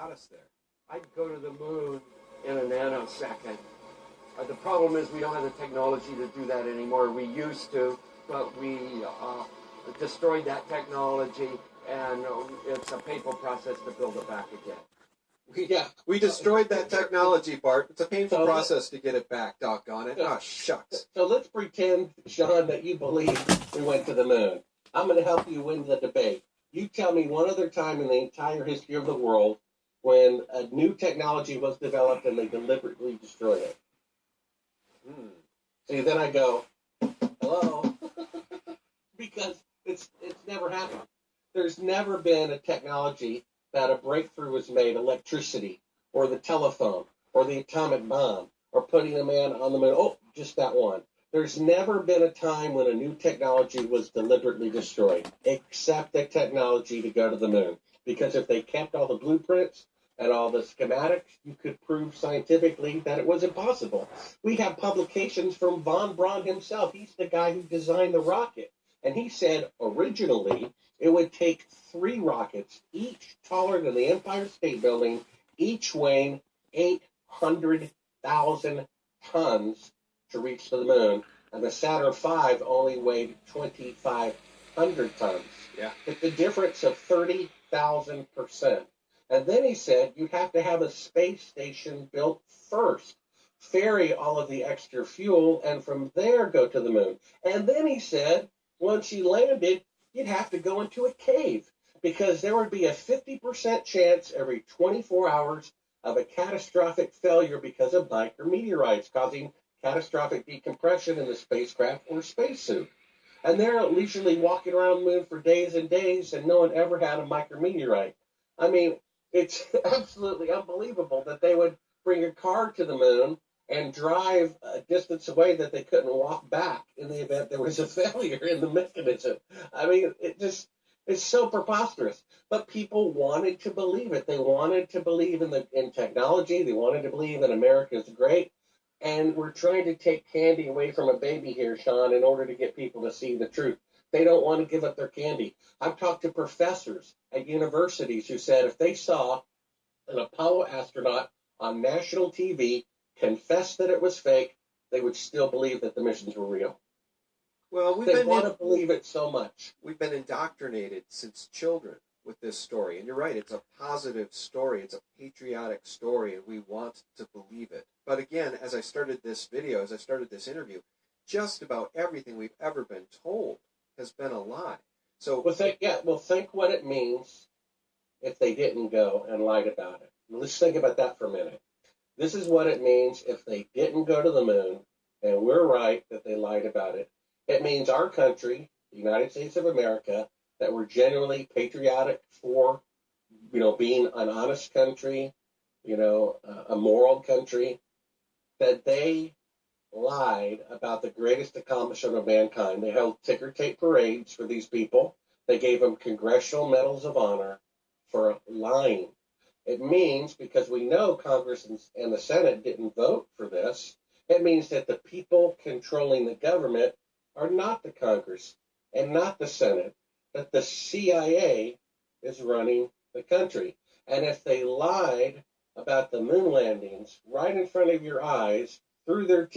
got us there. I'd go to the moon in a nanosecond. The problem is we don't have the technology to do that anymore. We used to, but we destroyed that technology, and it's a painful process to build it back again. We destroyed that technology, Bart. It's a painful process to get it back, doggone it. Oh, shucks. So let's pretend, Sean, that you believe we went to the moon. I'm going to help you win the debate. You tell me one other time in the entire history of the world when a new technology was developed and they deliberately destroyed it. See, then I go, hello? Because it's never happened. There's never been a technology that a breakthrough was made, electricity, or the telephone, or the atomic bomb, or putting a man on the moon. Oh, just that one. There's never been a time when a new technology was deliberately destroyed, except the technology to go to the moon. Because if they kept all the blueprints and all the schematics, you could prove scientifically that it was impossible. We have publications from von Braun himself. He's the guy who designed the rocket. And he said originally it would take 3 rockets, each taller than the Empire State Building, each weighing 800,000 tons to reach to the moon. And the Saturn V only weighed 2,500 tons. Yeah. It's a difference of 30,000%. And then he said you'd have to have a space station built first, ferry all of the extra fuel, and from there go to the moon. And then he said once you landed, you'd have to go into a cave because there would be a 50% chance every 24 hours of a catastrophic failure because of micrometeorites causing catastrophic decompression in the spacecraft or spacesuit. And they're leisurely walking around the moon for days and days, and no one ever had a micrometeorite. I mean, it's absolutely unbelievable that they would bring a car to the moon and drive a distance away that they couldn't walk back in the event there was a failure in the mechanism. I mean, it's so preposterous. But people wanted to believe it. They wanted to believe in technology. They wanted to believe that America is great. And we're trying to take candy away from a baby here, Sean, in order to get people to see the truth. They don't want to give up their candy. I've talked to professors at universities who said if they saw an Apollo astronaut on national TV confess that it was fake, they would still believe that the missions were real. Well, they want to believe it so much. We've been indoctrinated since children with this story. And you're right, it's a positive story. It's a patriotic story, and we want to believe it. But again, as I started this video, as I started this interview, just about everything we've ever been told has been a lie. So think what it means if they didn't go and lied about it. Let's think about that for a minute. This is what it means if they didn't go to the moon, and we're right that they lied about it. It means our country, the United States of America, that we're genuinely patriotic for, being an honest country, a moral country, that they lied about the greatest accomplishment of mankind. They held ticker tape parades for these people. They gave them Congressional Medals of Honor for lying. It means, because we know Congress and the Senate didn't vote for this, it means that the people controlling the government are not the Congress and not the Senate, that the CIA is running the country. And if they lied about the moon landings right in front of your eyes through their teeth,